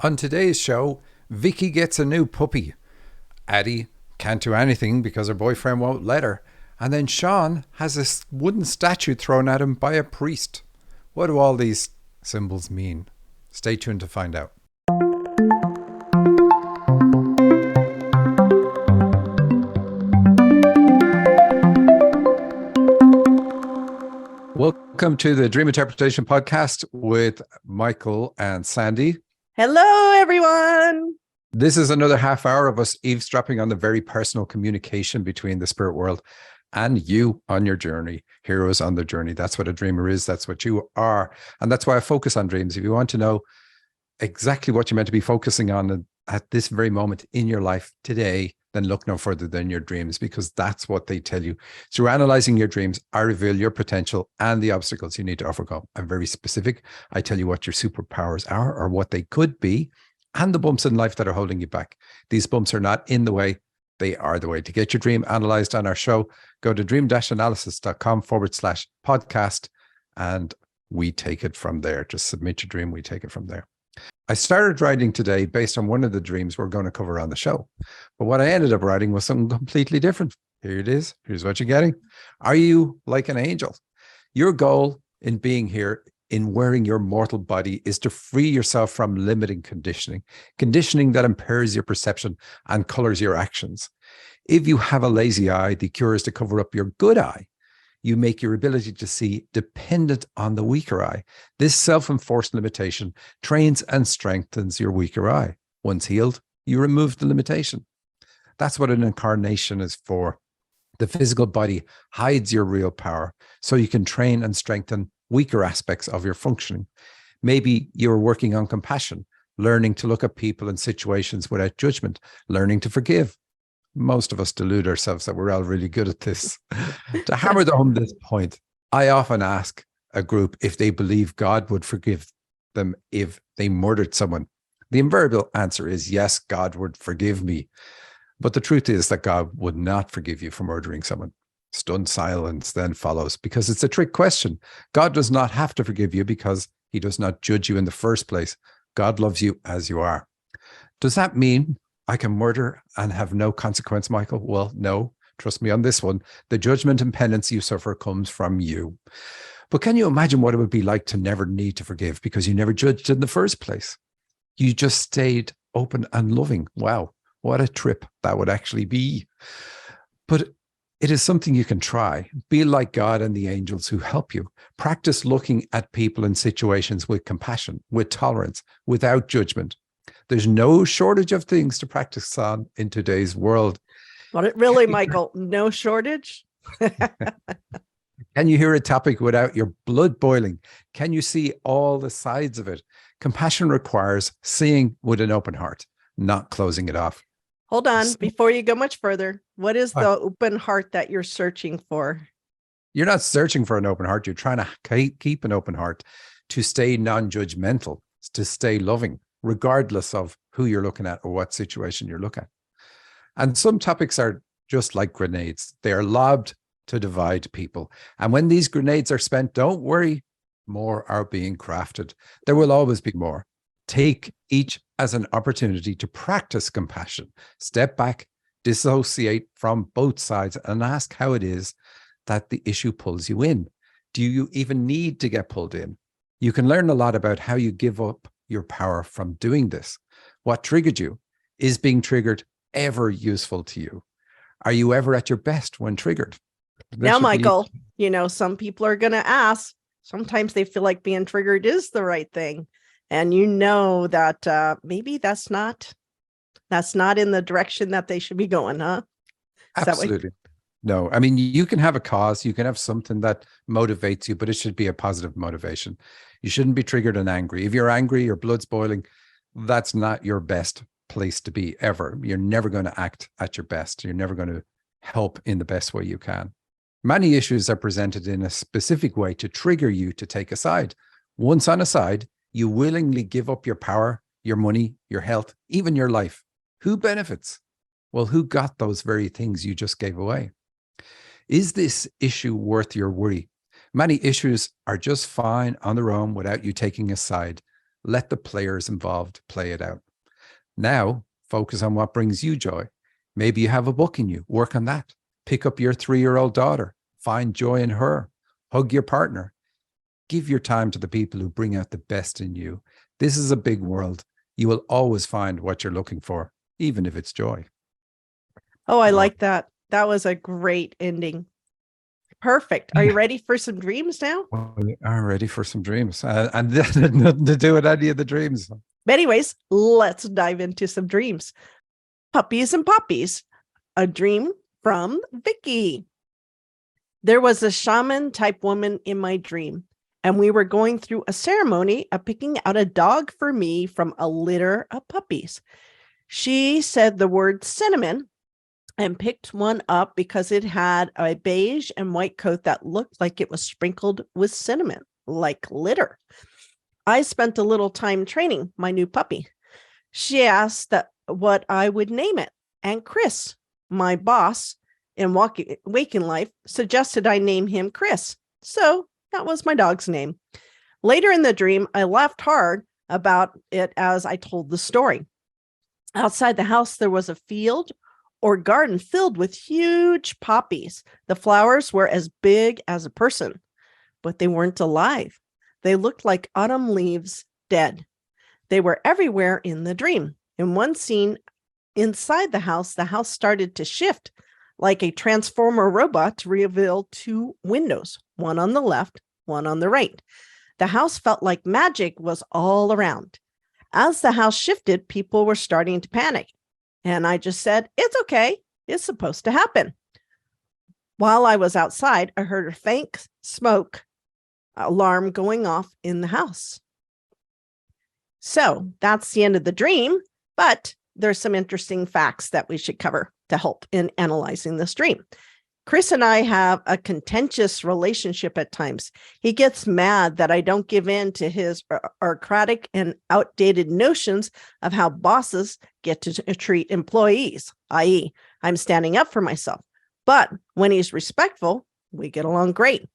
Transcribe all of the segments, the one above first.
On today's show, Vicky gets a new puppy. Addie can't do anything because her boyfriend won't let her. And then Sean has a wooden statue thrown at him by a priest. What do all these symbols mean? Stay tuned to find out. Welcome to the Dream Interpretation Podcast with Michael and Sandy. Hello, everyone. This is another half hour of us eavesdropping on the very personal communication between the spirit world and you on your journey. Heroes on the journey. That's what a dreamer is. That's what you are. And that's why I focus on dreams. If you want to know exactly what you're meant to be focusing on at this very moment in your life today, then look no further than your dreams, because that's what they tell you. Through analyzing your dreams, I reveal your potential and the obstacles you need to overcome. I'm very specific. I tell you what your superpowers are or what they could be, and the bumps in life that are holding you back. These bumps are not in the way. They are the way. To get your dream analyzed on our show, go to dream-analysis.com/podcast, and we take it from there. Just submit your dream. We take it from there. I started writing today based on one of the dreams we're going to cover on the show. But what I ended up writing was something completely different. Here it is. Here's what you're getting. Are you like an angel? Your goal in being here, in wearing your mortal body, is to free yourself from limiting conditioning that impairs your perception and colors your actions. If you have a lazy eye, the cure is to cover up your good eye. You make your ability to see dependent on the weaker eye. This self-enforced limitation trains and strengthens your weaker eye. Once healed, you remove the limitation. That's what an incarnation is for. The physical body hides your real power so you can train and strengthen weaker aspects of your functioning. Maybe you're working on compassion, learning to look at people and situations without judgment, learning to forgive. Most of us delude ourselves that we're all really good at this. To hammer home this point, I often ask a group if they believe God would forgive them if they murdered someone. The invariable answer is yes, God would forgive me. But the truth is that God would not forgive you for murdering someone. Stunned silence then follows, because it's a trick question. God does not have to forgive you because he does not judge you in the first place. God loves you as you are. Does that mean I can murder and have no consequence, Michael? Well, no. Trust me on this one. The judgment and penance you suffer comes from you. But can you imagine what it would be like to never need to forgive because you never judged in the first place? You just stayed open and loving. Wow, what a trip that would actually be. But it is something you can try. Be like God and the angels who help you. Practice looking at people and situations with compassion, with tolerance, without judgment. There's no shortage of things to practice on in today's world. But really, Michael, no shortage? Can you hear a topic without your blood boiling? Can you see all the sides of it? Compassion requires seeing with an open heart, not closing it off. Hold on. Before you go much further, what is the open heart that you're searching for? You're not searching for an open heart. You're trying to keep an open heart, to stay non-judgmental, to stay loving, regardless of who you're looking at or what situation you're looking at. And some topics are just like grenades. They are lobbed to divide people. And when these grenades are spent, don't worry, more are being crafted. There will always be more. Take each as an opportunity to practice compassion. Step back, dissociate from both sides, and ask how it is that the issue pulls you in. Do you even need to get pulled in? You can learn a lot about how you give up your power from doing this. What triggered you? Is being triggered ever useful to you? Are you ever at your best when triggered? Now, Michael, some people are going to ask, sometimes they feel like being triggered is the right thing. And that maybe that's not in the direction that they should be going, huh? Absolutely. No, I mean, you can have a cause, you can have something that motivates you, but it should be a positive motivation. You shouldn't be triggered and angry. If you're angry, your blood's boiling, that's not your best place to be ever. You're never going to act at your best. You're never going to help in the best way you can. Many issues are presented in a specific way to trigger you to take a side. Once on a side, you willingly give up your power, your money, your health, even your life. Who benefits? Well, who got those very things you just gave away? Is this issue worth your worry? Many issues are just fine on their own without you taking a side. Let the players involved play it out. Now, focus on what brings you joy. Maybe you have a book in you. Work on that. Pick up your 3-year-old daughter. Find joy in her. Hug your partner. Give your time to the people who bring out the best in you. This is a big world. You will always find what you're looking for, even if it's joy. Oh, I like that. That was a great ending. Perfect. Are you ready for some dreams now? Well, we are ready for some dreams. And that had nothing to do with any of the dreams. But anyways, let's dive into some dreams. Puppies and Poppies, a dream from Vicky. There was a shaman type woman in my dream, and we were going through a ceremony of picking out a dog for me from a litter of puppies. She said the word cinnamon and picked one up because it had a beige and white coat that looked like it was sprinkled with cinnamon, like litter. I spent a little time training my new puppy. She asked what I would name it, and Chris, my boss in waking life, suggested I name him Chris. So that was my dog's name. Later in the dream, I laughed hard about it as I told the story. Outside the house, there was a field or garden filled with huge poppies. The flowers were as big as a person, but they weren't alive. They looked like autumn leaves, dead. They were everywhere in the dream. In one scene inside the house started to shift like a transformer robot to reveal 2 windows, one on the left, one on the right. The house felt like magic was all around. As the house shifted, people were starting to panic. And I just said, it's okay. It's supposed to happen. While I was outside, I heard a faint smoke alarm going off in the house. So that's the end of the dream, but there's some interesting facts that we should cover to help in analyzing this dream. Chris and I have a contentious relationship at times. He gets mad that I don't give in to his archaic and outdated notions of how bosses get to treat employees, i.e., I'm standing up for myself. But when he's respectful, we get along great.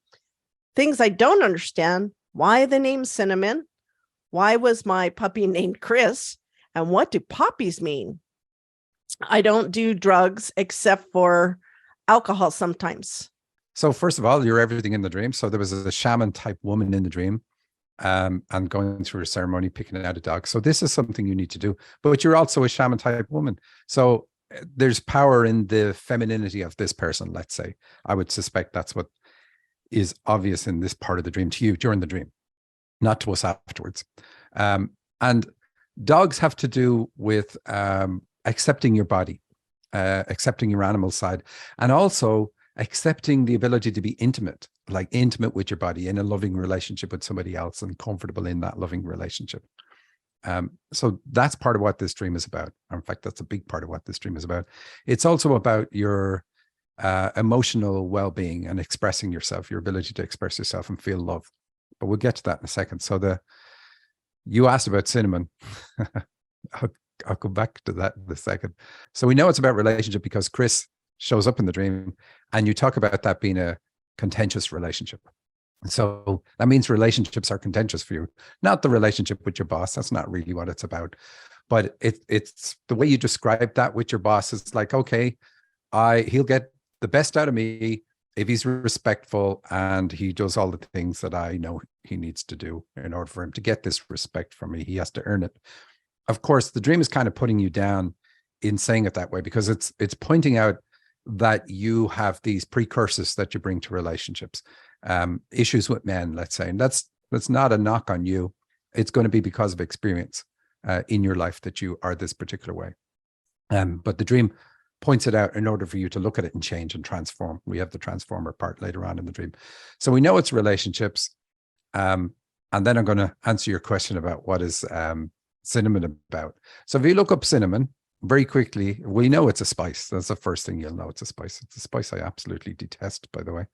Things I don't understand: why the name Cinnamon? Why was my puppy named Chris? And what do poppies mean? I don't do drugs except for alcohol sometimes. So first of all, you're everything in the dream. So there was a shaman type woman in the dream, and going through a ceremony, picking out a dog. So this is something you need to do, but you're also a shaman type woman. So there's power in the femininity of this person, let's say. I would suspect that's what is obvious in this part of the dream to you during the dream, not to us afterwards. And dogs have to do with accepting your body, accepting your animal side, and also accepting the ability to be intimate, like intimate with your body in a loving relationship with somebody else and comfortable in that loving relationship. So that's part of what this dream is about. In fact, that's a big part of what this dream is about. It's also about your emotional well-being and expressing yourself, your ability to express yourself and feel love. But we'll get to that in a second. So you asked about cinnamon. I'll go back to that in a second. So we know it's about relationship because Chris shows up in the dream, and you talk about that being a contentious relationship. So that means relationships are contentious for you, not the relationship with your boss. That's not really what it's about. But it's the way you describe that with your boss. It's like, okay, he'll get the best out of me if he's respectful and he does all the things that I know he needs to do in order for him to get this respect from me. He has to earn it. Of course, the dream is kind of putting you down in saying it that way, because it's pointing out that you have these precursors that you bring to relationships, issues with men, let's say. And that's not a knock on you. It's going to be because of experience in your life that you are this particular way. But the dream points it out in order for you to look at it and change and transform. We have the transformer part later on in the dream. So we know it's relationships. And then I'm going to answer your question about what is cinnamon about. So if you look up cinnamon very quickly, we know it's a spice. That's the first thing you'll know. It's a spice. It's a spice I absolutely detest, by the way.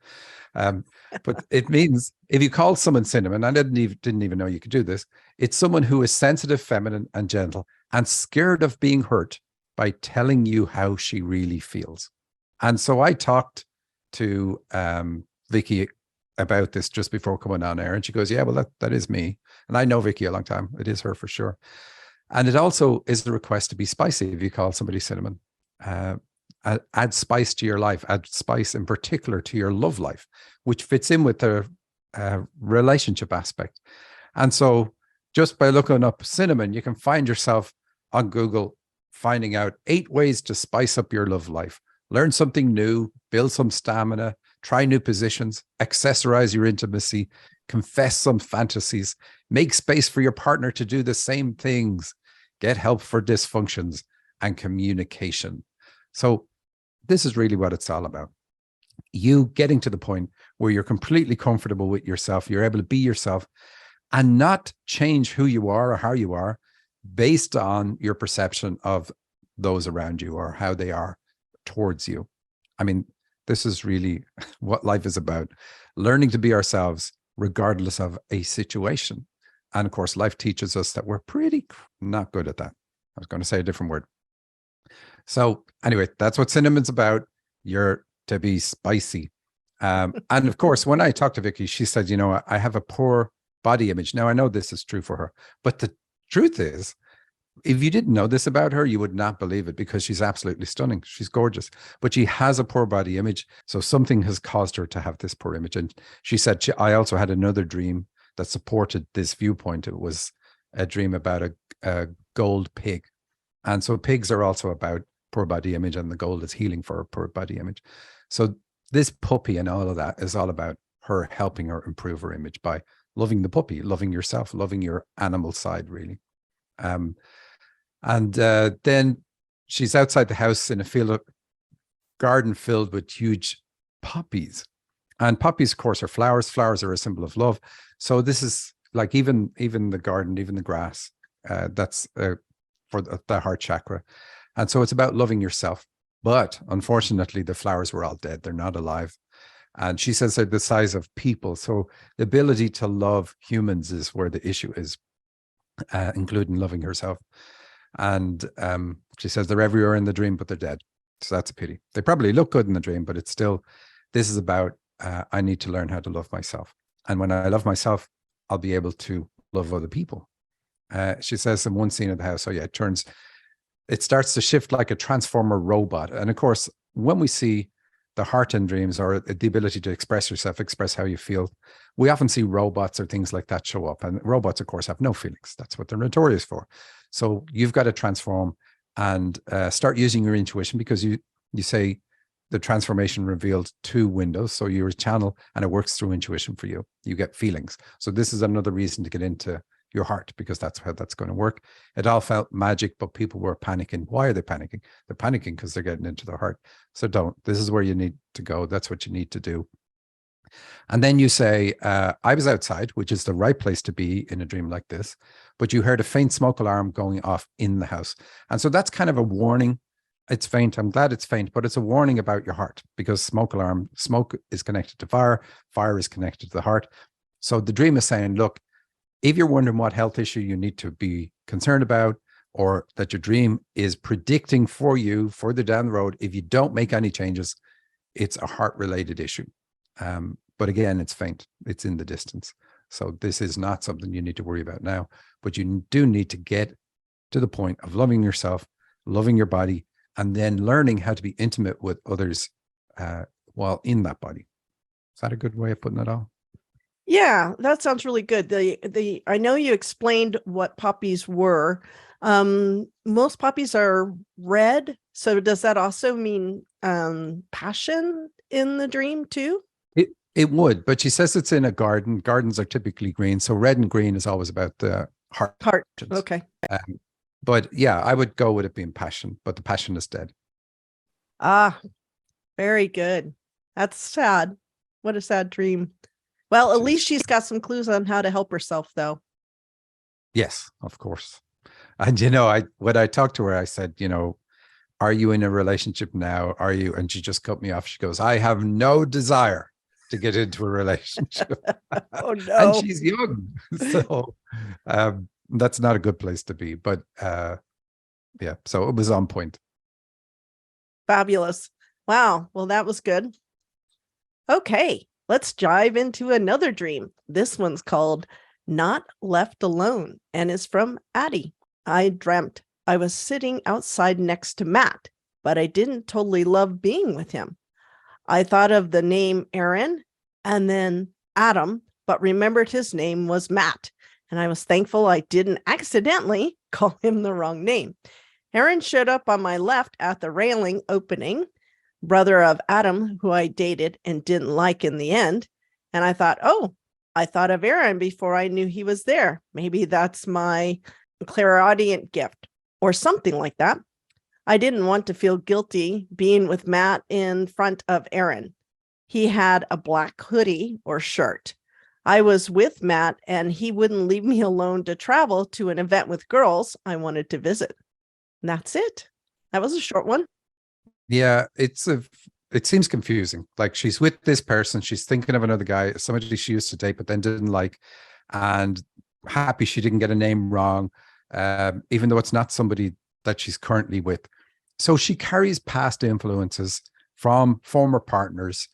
But it means if you call someone cinnamon, I didn't even know you could do this. It's someone who is sensitive, feminine, and gentle, and scared of being hurt by telling you how she really feels. And so I talked to Vicky about this just before coming on air, and she goes, yeah, well, that is me. And I know Vicky a long time. It is her for sure. And it also is the request to be spicy if you call somebody Cinnamon. Add spice to your life, add spice in particular to your love life, which fits in with the relationship aspect. And so just by looking up Cinnamon, you can find yourself on Google finding out 8 ways to spice up your love life. Learn something new, build some stamina, try new positions, accessorize your intimacy, confess some fantasies, make space for your partner to do the same things, get help for dysfunctions, and communication. So this is really what it's all about. You getting to the point where you're completely comfortable with yourself, you're able to be yourself and not change who you are or how you are based on your perception of those around you or how they are towards you. I mean, this is really what life is about, learning to be ourselves regardless of a situation. And of course, life teaches us that we're pretty not good at that. I was going to say a different word. So anyway, that's what Cinnamon's about. You're to be spicy. And of course, when I talked to Vicky, she said, you know, I have a poor body image. Now, I know this is true for her, but the truth is, if you didn't know this about her, you would not believe it because she's absolutely stunning. She's gorgeous, but she has a poor body image. So something has caused her to have this poor image. And she said, I also had another dream that supported this viewpoint. It was a dream about a gold pig. And so pigs are also about poor body image, and the gold is healing for her poor body image. So this puppy and all of that is all about her helping her improve her image by loving the puppy, loving yourself, loving your animal side, really. Then she's outside the house in a garden filled with huge poppies. And poppies, of course, are flowers. Flowers are a symbol of love. So this is like even the garden, even the grass, that's for the heart chakra. And so it's about loving yourself. But unfortunately, the flowers were all dead. They're not alive. And she says they're the size of people. So the ability to love humans is where the issue is, including loving herself. And she says they're everywhere in the dream, but they're dead. So that's a pity. They probably look good in the dream, but it's still, this is about, I need to learn how to love myself. And when I love myself, I'll be able to love other people. She says in one scene of the house, it starts to shift like a transformer robot. And of course, when we see the heart in dreams or the ability to express yourself, express how you feel, we often see robots or things like that show up. And robots, of course, have no feelings. That's what they're notorious for. So you've got to transform and start using your intuition, because you say the transformation revealed 2 windows. So you're a channel and it works through intuition for you. You get feelings. So this is another reason to get into your heart, because that's how that's going to work. It all felt magic, but people were panicking. Why are they panicking? They're panicking because they're getting into their heart. So don't. This is where you need to go. That's what you need to do. And then you say, I was outside, which is the right place to be in a dream like this, but you heard a faint smoke alarm going off in the house. And so that's kind of a warning. It's faint. I'm glad it's faint, but it's a warning about your heart, because smoke is connected to fire. Fire is connected to the heart. So the dream is saying, look, if you're wondering what health issue you need to be concerned about, or that your dream is predicting for you further down the road, if you don't make any changes, it's a heart-related issue. But again, it's faint. It's in the distance. So this is not something you need to worry about now, but you do need to get to the point of loving yourself, loving your body, and then learning how to be intimate with others while in that body. Is that a good way of putting it all? Yeah, that sounds really good. I know you explained what poppies were. Most poppies are red. So does that also mean passion in the dream too? It would, but she says it's in a garden. Gardens are typically green. So red and green is always about the heart. Okay. But yeah, I would go with it being passion, but the passion is dead. Ah, very good. That's sad. What a sad dream. Well, at least she's got some clues on how to help herself, though. Yes, of course. And, when I talked to her, I said, are you in a relationship now? Are you? And she just cut me off. She goes, I have no desire to get into a relationship. Oh, no. And she's young. So that's not a good place to be. But yeah, so it was on point. Fabulous. Wow. Well, that was good. Okay. Let's dive into another dream. This one's called Not Left Alone, and is from Addie. I dreamt I was sitting outside next to Matt, but I didn't totally love being with him. I thought of the name Aaron and then Adam, but remembered his name was Matt. And I was thankful I didn't accidentally call him the wrong name. Aaron showed up on my left at the railing opening, brother of Adam, who I dated and didn't like in the end. And I thought, oh, I thought of Aaron before I knew he was there. Maybe that's my clairaudient gift or something like that. I didn't want to feel guilty being with Matt in front of Aaron. He had a black hoodie or shirt. I was with Matt and he wouldn't leave me alone to travel to an event with girls I wanted to visit. And that's it. That was a short one. Yeah, it seems confusing. Like she's with this person, she's thinking of another guy, somebody she used to date but then didn't like, and happy she didn't get a name wrong, even though it's not somebody that she's currently with. So she carries past influences from former partners,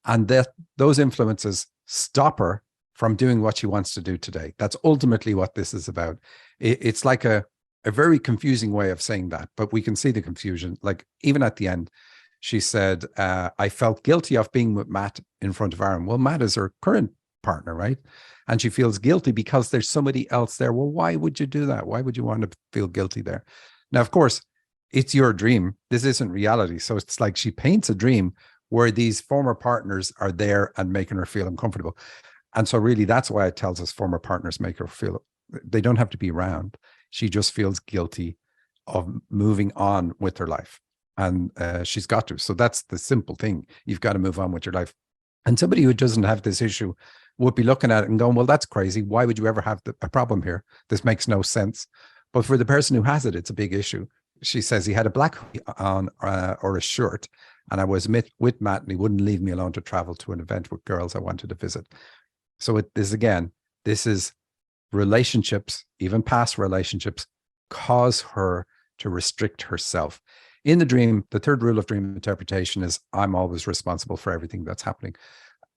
and that those influences stop her from doing what she wants to do today. That's ultimately what this is about. It's like a very confusing way of saying that, but we can see the confusion. Like even at the end, she said, I felt guilty of being with Matt in front of Aaron. Well, Matt is her current partner, right? And she feels guilty because there's somebody else there. Well, why would you do that? Why would you want to feel guilty there? Now, of course, it's your dream. This isn't reality. So it's like she paints a dream where these former partners are there and making her feel uncomfortable. And so really that's why it tells us former partners make her feel, they don't have to be around. She just feels guilty of moving on with her life. And she's got to. So that's the simple thing. You've got to move on with your life. And somebody who doesn't have this issue would be looking at it and going, well, that's crazy. Why would you ever have a problem here? This makes no sense. But for the person who has it, it's a big issue. She says he had a black hoodie on or a shirt, and I was with Matt and he wouldn't leave me alone to travel to an event with girls I wanted to visit. So it is, again, this is relationships, even past relationships, cause her to restrict herself. In the dream, the third rule of dream interpretation is I'm always responsible for everything that's happening.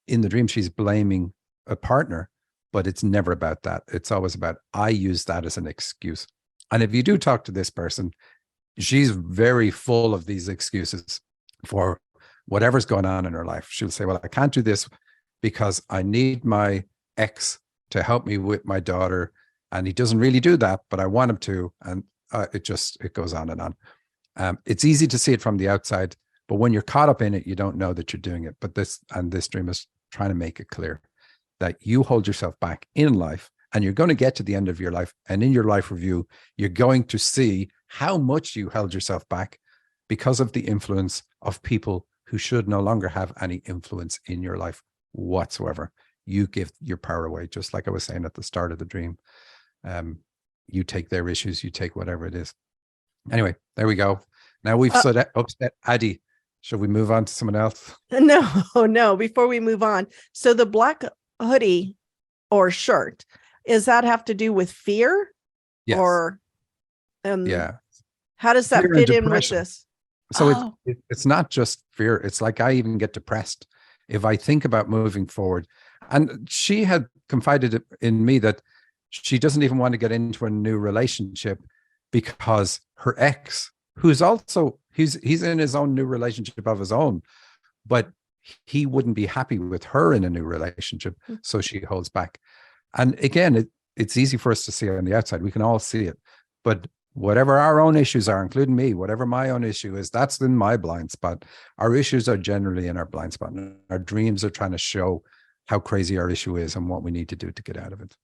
In the dream, she's blaming a partner, but it's never about that. It's always about, I use that as an excuse. And if you do talk to this person, she's very full of these excuses for whatever's going on in her life. She'll say, well, I can't do this because I need my ex to help me with my daughter. And he doesn't really do that, but I want him to. And it goes on and on. It's easy to see it from the outside, but when you're caught up in it, you don't know that you're doing it. But this dream is trying to make it clear that you hold yourself back in life, and you're going to get to the end of your life. And in your life review, you're going to see how much you held yourself back because of the influence of people who should no longer have any influence in your life whatsoever. You give your power away, just like I was saying at the start of the dream. You take their issues, you take whatever it is. Anyway, there we go. Now we've upset Addie. Should we move on to someone else? No. Before we move on. So the black hoodie or shirt, does that have to do with fear? Yes. Or yeah. How does that fear fit in with this? So it's not just fear. It's like I even get depressed if I think about moving forward. And she had confided in me that she doesn't even want to get into a new relationship because her ex, who's also, he's in his own new relationship of his own, but he wouldn't be happy with her in a new relationship. So she holds back. And again, it's easy for us to see on the outside. We can all see it. But whatever our own issues are, including me, whatever my own issue is, that's in my blind spot. Our issues are generally in our blind spot. And our dreams are trying to show how crazy our issue is and what we need to do to get out of it.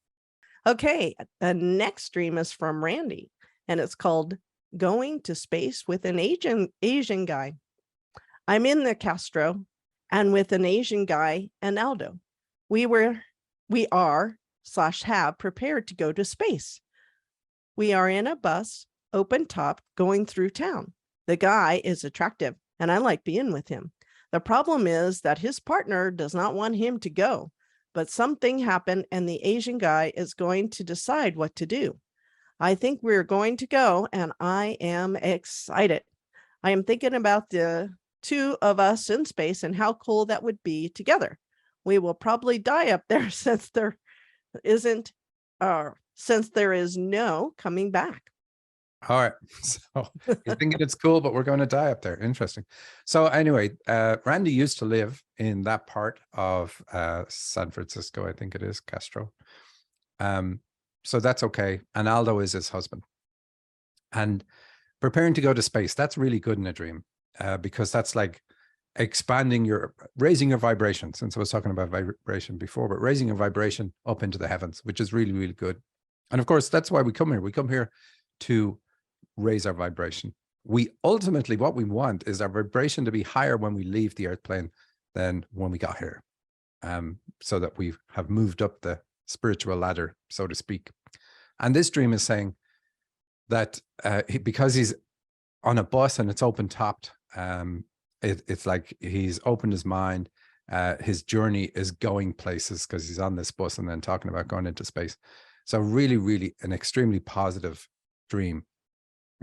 Okay. The next dream is from Randy, and it's called Going to Space with an Asian Guy. I'm in the Castro and with an Asian guy and Aldo. We are/have prepared to go to space. We are in a bus, open top, going through town. The guy is attractive and I like being with him. The problem is that his partner does not want him to go, but something happened and the Asian guy is going to decide what to do. I think we're going to go and I am excited. I am thinking about the two of us in space and how cool that would be together. We will probably die up there since there isn't since there is no coming back. All right. So he's thinking it's cool, but we're going to die up there. Interesting. So anyway, Randy used to live in that part of San Francisco, I think it is, Castro. So that's okay. And Aldo is his husband. And preparing to go to space, that's really good in a dream, because that's like raising your vibration, since I was talking about vibration before, but raising your vibration up into the heavens, which is really, really good. And of course, that's why we come here. We come here to raise our vibration. We ultimately, what we want is our vibration to be higher when we leave the earth plane than when we got here, so that we have moved up the spiritual ladder, so to speak. And this dream is saying that because he's on a bus and it's open topped, it's like he's opened his mind. His journey is going places because he's on this bus and then talking about going into space. So really, really an extremely positive dream.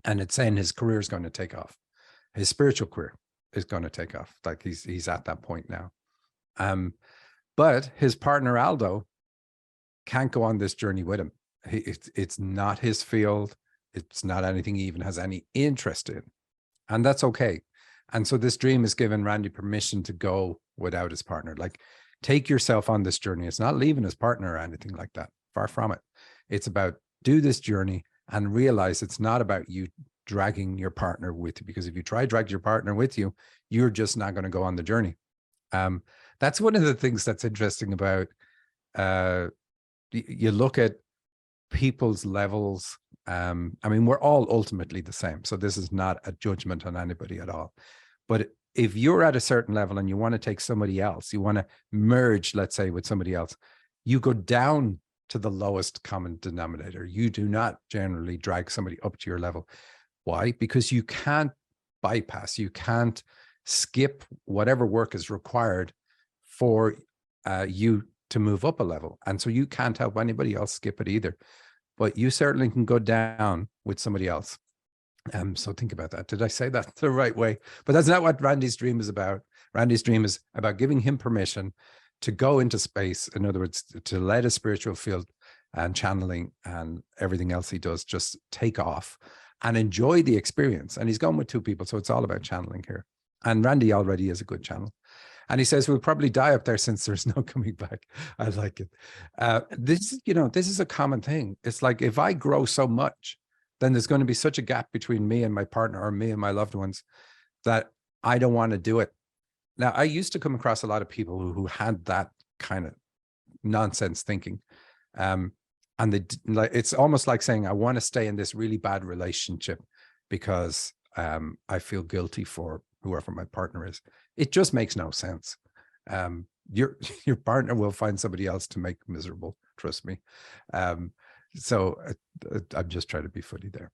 And it's saying his career is going to take off. His spiritual career is going to take off. Like he's at that point now. But his partner Aldo can't go on this journey with him. It's not his field. It's not anything he even has any interest in. And that's okay. And so this dream is giving Randy permission to go without his partner. Like, take yourself on this journey. It's not leaving his partner or anything like that. Far from it. It's about do this journey and realize it's not about you dragging your partner with you, because if you try to drag your partner with you, you're just not going to go on the journey. That's one of the things that's interesting about, you look at people's levels. I mean, we're all ultimately the same. So this is not a judgment on anybody at all. But if you're at a certain level and you want to take somebody else, you want to merge, let's say, with somebody else, you go down to the lowest common denominator. You do not generally drag somebody up to your level. Why? Because you can't bypass, you can't skip whatever work is required for you to move up a level. And so you can't help anybody else skip it either. But you certainly can go down with somebody else. So think about that. Did I say that the right way? But that's not what Randy's dream is about. Randy's dream is about giving him permission to go into space. In other words, to let his spiritual field and channeling and everything else he does just take off and enjoy the experience. And he's gone with two people, so it's all about channeling here. And Randy already is a good channel. And he says, we'll probably die up there since there's no coming back. I like it. This is a common thing. It's like, if I grow so much, then there's going to be such a gap between me and my partner, or me and my loved ones, that I don't want to do it. Now, I used to come across a lot of people who had that kind of nonsense thinking. And it's almost like saying, I want to stay in this really bad relationship because I feel guilty for whoever my partner is. It just makes no sense. Your partner will find somebody else to make miserable, trust me. So I'm just trying to be funny there.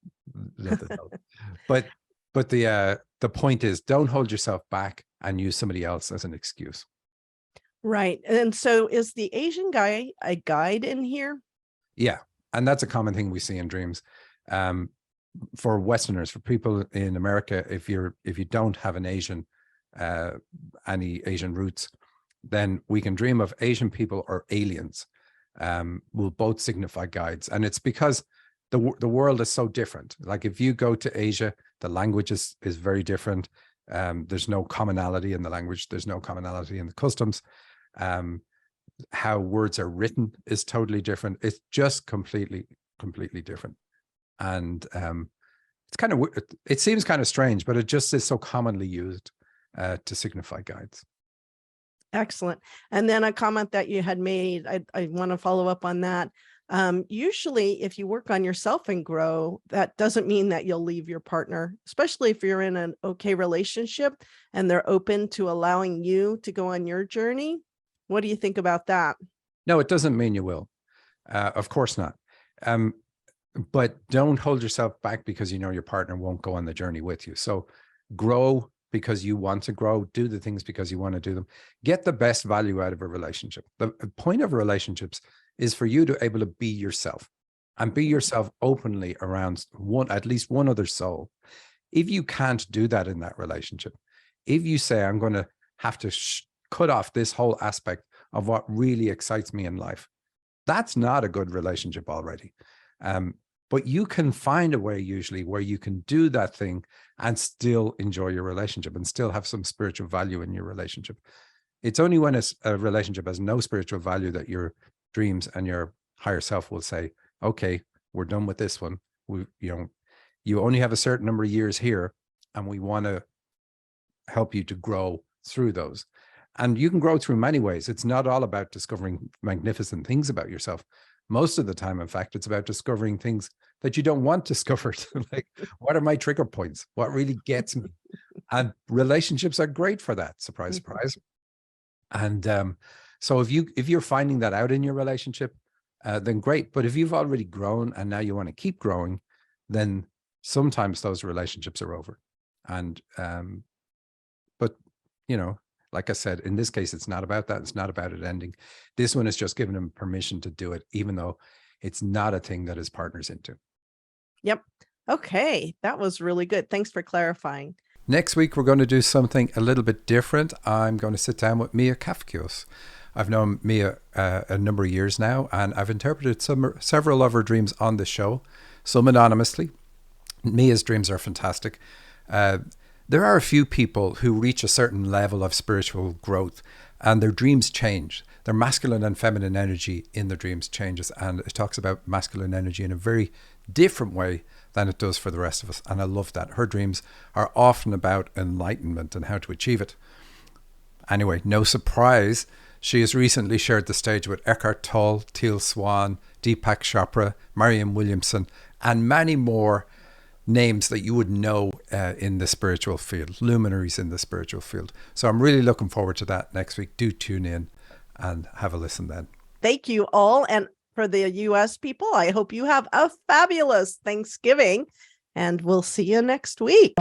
But the point is, don't hold yourself back and use somebody else as an excuse. Right. And so is the Asian guy a guide in here? Yeah. And that's a common thing we see in dreams. For Westerners, for people in America, if you don't have an any Asian roots, then we can dream of Asian people or aliens. Will both signify guides. And it's because the world is so different. Like, if you go to Asia, the language is very different. There's no commonality in the language. There's no commonality in the customs. How words are written is totally different. It's just completely different. And it seems kind of strange, but it just is so commonly used to signify guides. Excellent. And then a comment that you had made, I want to follow up on that. Usually, if you work on yourself and grow, that doesn't mean that you'll leave your partner, especially if you're in an okay relationship and they're open to allowing you to go on your journey. What do you think about that? No, it doesn't mean you will. Of course not. But don't hold yourself back because you know your partner won't go on the journey with you. So grow because you want to grow, do the things because you want to do them, get the best value out of a relationship. The point of relationships is for you to be able to be yourself and be yourself openly around at least one other soul. If you can't do that in that relationship, if you say, I'm going to have to cut off this whole aspect of what really excites me in life, That's not a good relationship already. But you can find a way usually where you can do that thing and still enjoy your relationship and still have some spiritual value in your relationship. It's only when a relationship has no spiritual value that your dreams and your higher self will say, okay, we're done with this one. You only have a certain number of years here, and we want to help you to grow through those. And you can grow through many ways. It's not all about discovering magnificent things about yourself. Most of the time, in fact, it's about discovering things that you don't want discovered. Like, what are my trigger points? What really gets me? And relationships are great for that. Surprise, surprise. And so if you're finding that out in your relationship, then great. But if you've already grown and now you want to keep growing, then sometimes those relationships are over. And but like I said, in this case, it's not about that. It's not about it ending. This one is just giving him permission to do it, even though it's not a thing that his partner's into. Yep. Okay. That was really good. Thanks for clarifying. Next week, we're going to do something a little bit different. I'm going to sit down with Mia Kafkios. I've known Mia a number of years now, and I've interpreted several of her dreams on the show, some anonymously. Mia's dreams are fantastic. There are a few people who reach a certain level of spiritual growth and their dreams change. Their masculine and feminine energy in their dreams changes. And it talks about masculine energy in a very different way than it does for the rest of us. And I love that. Her dreams are often about enlightenment and how to achieve it. Anyway, no surprise, she has recently shared the stage with Eckhart Tolle, Teal Swan, Deepak Chopra, Marianne Williamson, and many more names that you would know in the spiritual field, luminaries in the spiritual field. So I'm really looking forward to that next week. Do tune in and have a listen then. Thank you all. And for the US people, I hope you have a fabulous Thanksgiving, and we'll see you next week.